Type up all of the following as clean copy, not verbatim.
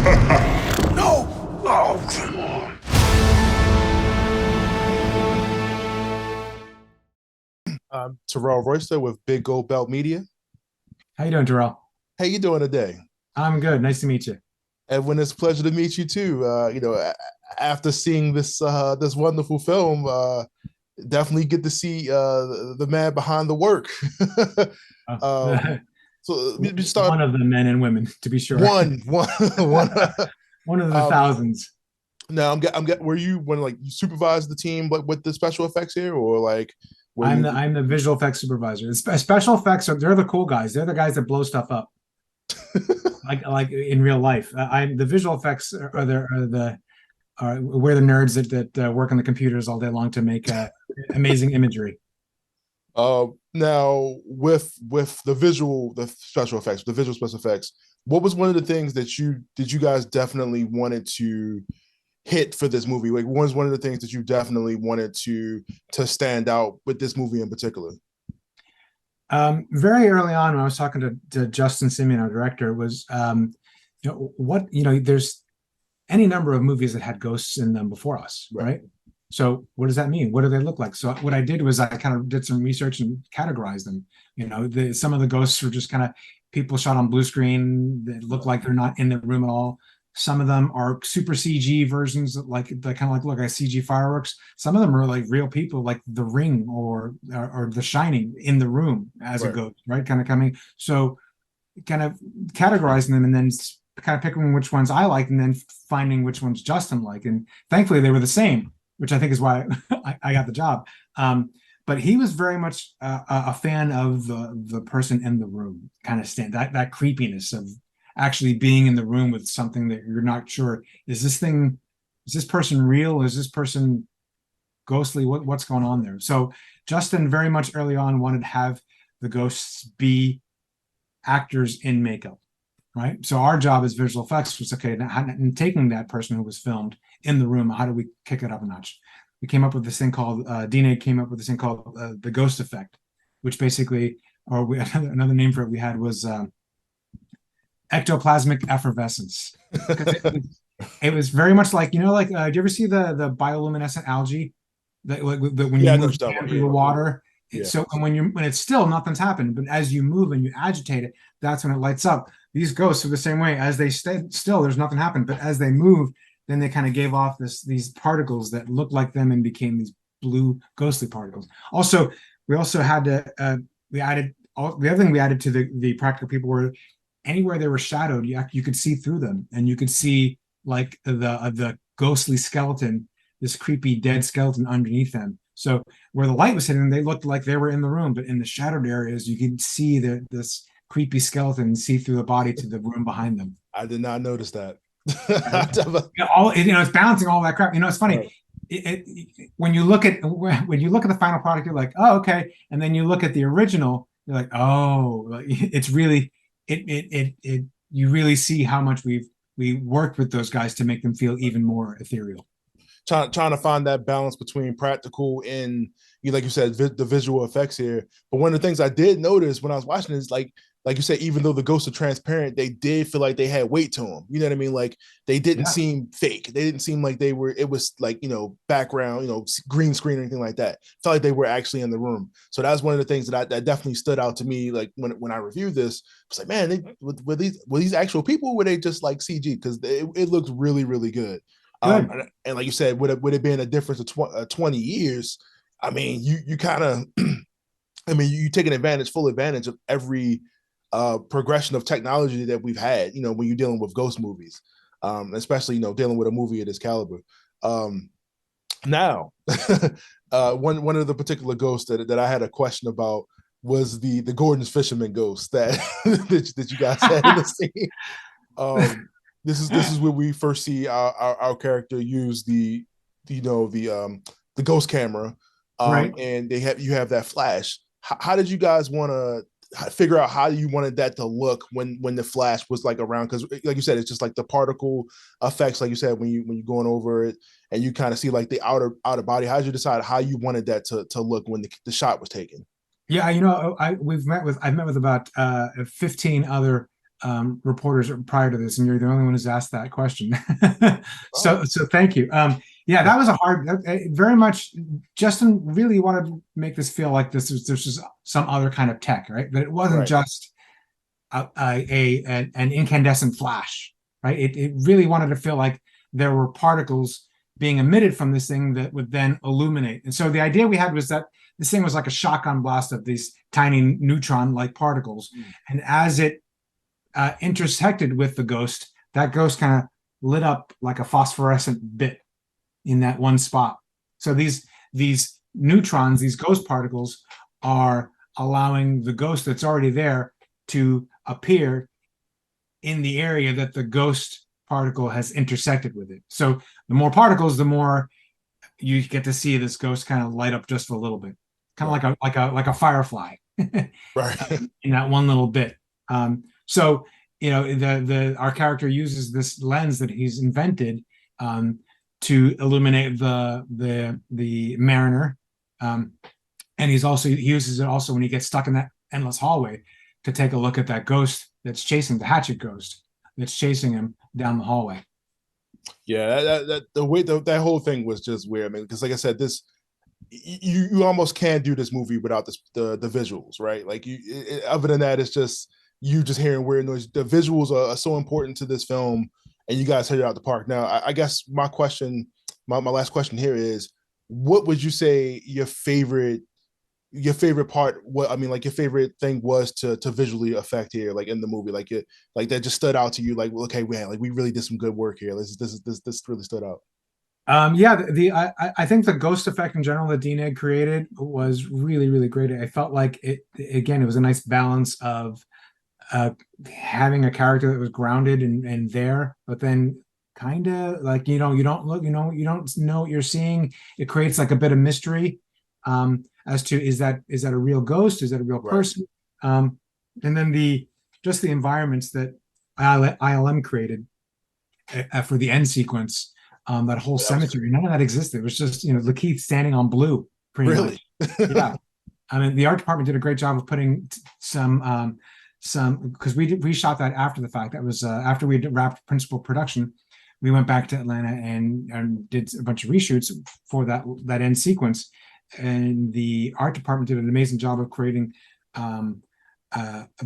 No! Oh, come on. Terrell Royster with Big Gold Belt Media. How you doing, Terrell? How you doing today? I'm good. Nice to meet you. Edwin, it's a pleasure to meet you too. After seeing this wonderful film, definitely get to see the man behind the work. Oh, um, so we start one of the men and women, to be sure. one. One of the um, thousands. Now I'm get. Were you when like you supervised the team like with the special effects here, or like were I'm you? the visual effects supervisor. Special effects they're the cool guys. They're the guys that blow stuff up, like in real life. I'm the visual effects are we're the nerds that work on the computers all day long to make amazing imagery. Now with the special effects, the visual special effects, what was one of the things that you guys definitely wanted to hit for this movie? Like, what was one of the things that you definitely wanted to stand out with this movie in particular? Very early on, when I was talking to Justin Simeon, our director, was there's any number of movies that had ghosts in them before us, right? So what does that mean? What do they look like? So what I did was I kind of did some research and categorized them. Some of the ghosts were just kind of people shot on blue screen that look like they're not in the room at all. Some of them are super CG versions, like they kind of like look like CG fireworks. Some of them are like real people, like The Ring or The Shining in the room as a ghost, right? Kind of coming. So kind of categorizing them and then kind of picking which ones I like and then finding which ones Justin liked. And thankfully they were the same, which I think is why I got the job. But he was very much a fan of the person in the room, kind of that creepiness of actually being in the room with something that you're not sure, is this person real? Is this person ghostly? What's going on there? So Justin very much early on wanted to have the ghosts be actors in makeup, right? So our job as visual effects was, okay, and taking that person who was filmed in the room, how do we kick it up a notch? We came up with this thing called, Dina came up with this thing called the ghost effect, which basically, another name for it we had was ectoplasmic effervescence. It was very much like, do you ever see the bioluminescent algae that when you move through the water? Yeah. So when it's still, nothing's happened, but as you move and you agitate it, that's when it lights up. These ghosts are the same way. As they stayed still, there's nothing happened, but as they move, then they kind of gave off these particles that looked like them and became these blue ghostly particles. Also, we also had to the other thing we added to the practical people were anywhere they were shadowed, you could see through them, and you could see like the ghostly skeleton, this creepy dead skeleton underneath them. So where the light was hitting, they looked like they were in the room, but in the shadowed areas, you could see this creepy skeleton see through the body to the room behind them. I did not notice that. It's balancing all that crap. It's funny. Right. When you look at the final product, you're like, oh, okay, and then you look at the original, you're like, oh, it's really you really see how much we worked with those guys to make them feel even more ethereal. Trying to find that balance between practical and like you said, the visual effects here. But one of the things I did notice when I was watching is like you said, even though the ghosts are transparent, they did feel like they had weight to them. You know what I mean? Like they didn't seem fake. They didn't seem like they were. It was like background, green screen or anything like that. Felt like they were actually in the room. So that's one of the things that definitely stood out to me. Like when I reviewed this, I was like, man, were these actual people? Or were they just like CG? Because it looks really really good. And like you said, would it been a difference of 20 years? I mean, you kind of, I mean, you taking full advantage of every progression of technology that we've had. When you're dealing with ghost movies, especially dealing with a movie of this caliber. Now, one of the particular ghosts that I had a question about was the Gordon's Fisherman ghost that that you guys had in the scene. This is where we first see our character use the ghost camera, right? And you have that flash. How did you guys want to figure out how you wanted that to look when the flash was like around? Because like you said, it's just like the particle effects, like you said, when you're going over it and you kind of see like the outer body. How did you decide how you wanted that to look when the shot was taken? Yeah, I've met with about 15 other reporters prior to this, and you're the only one who's asked that question. Oh. So thank you. Yeah, that was a hard, very much. Justin really wanted to make this feel like this was some other kind of tech, right? But it wasn't Right. just an incandescent flash, right? It really wanted to feel like there were particles being emitted from this thing that would then illuminate. And so the idea we had was that this thing was like a shotgun blast of these tiny neutron-like particles, and as it intersected with the ghost, that ghost kind of lit up like a phosphorescent bit in that one spot. So these neutrons, these ghost particles, are allowing the ghost that's already there to appear in the area that the ghost particle has intersected with it. So the more particles, the more you get to see this ghost kind of light up just a little bit, kind of like a firefly, Right. in that one little bit. So our character uses this lens that he's invented to illuminate the mariner, and he uses it also when he gets stuck in that endless hallway to take a look at that ghost that's chasing the hatchet ghost that's chasing him down the hallway. Yeah, that the way that whole thing was just weird. I mean, because like I said, this you almost can't do this movie without the visuals, right? Like other than that, it's just you just hearing weird noise. The visuals are so important to this film, and you guys hit it out the park. Now, I guess my last question here is, what would you say your favorite part, what I mean, like your favorite thing was to visually affect here, like in the movie, like that just stood out to you, like, well, okay, man, like we really did some good work here. This really stood out. Yeah, I think the ghost effect in general that Dean Egg created was really, really great. I felt like it was a nice balance of having a character that was grounded and there, but then kind of like you don't know what you're seeing. It creates like a bit of mystery as to is that a real ghost? Is that a real person? Right. And then the environments that ILM created for the end sequence. That whole cemetery, none of that existed. It was just Lakeith standing on blue, pretty really much. Yeah, I mean the art department did a great job of putting some because we shot that after the fact. That was after we wrapped principal production. We went back to Atlanta and did a bunch of reshoots for that end sequence, and the art department did an amazing job of creating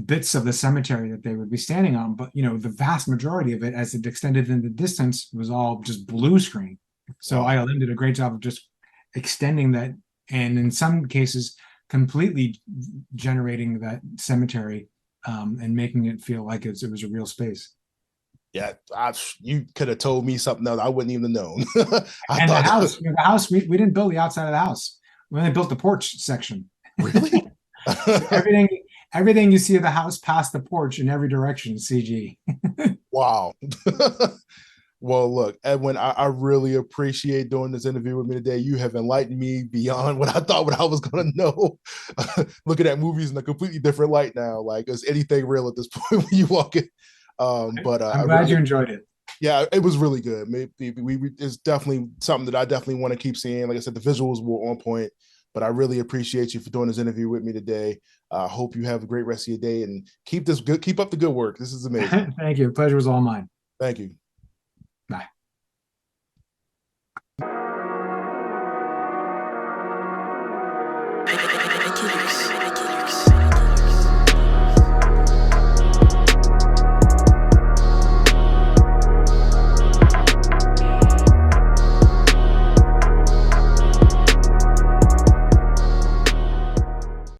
bits of the cemetery that they would be standing on, but the vast majority of it, as it extended in the distance, was all just blue screen. So wow. ILM did a great job of just extending that, and in some cases completely generating that cemetery and making it feel like it was a real space. Yeah, you could have told me something else I wouldn't even have known. And the house, we didn't build the outside of the house. We only built the porch section. Really? So everything you see of the house past the porch in every direction is CG. Wow. Well, look, Edwin, I really appreciate doing this interview with me today. You have enlightened me beyond what I thought what I was going to know. Looking at movies in a completely different light now. Like, is anything real at this point when you walk in? But I'm glad you enjoyed it. Yeah, it was really good. Maybe it's definitely something that I definitely want to keep seeing. Like I said, the visuals were on point. But I really appreciate you for doing this interview with me today. I hope you have a great rest of your day and keep up the good work. This is amazing. Thank you. The pleasure was all mine. Thank you.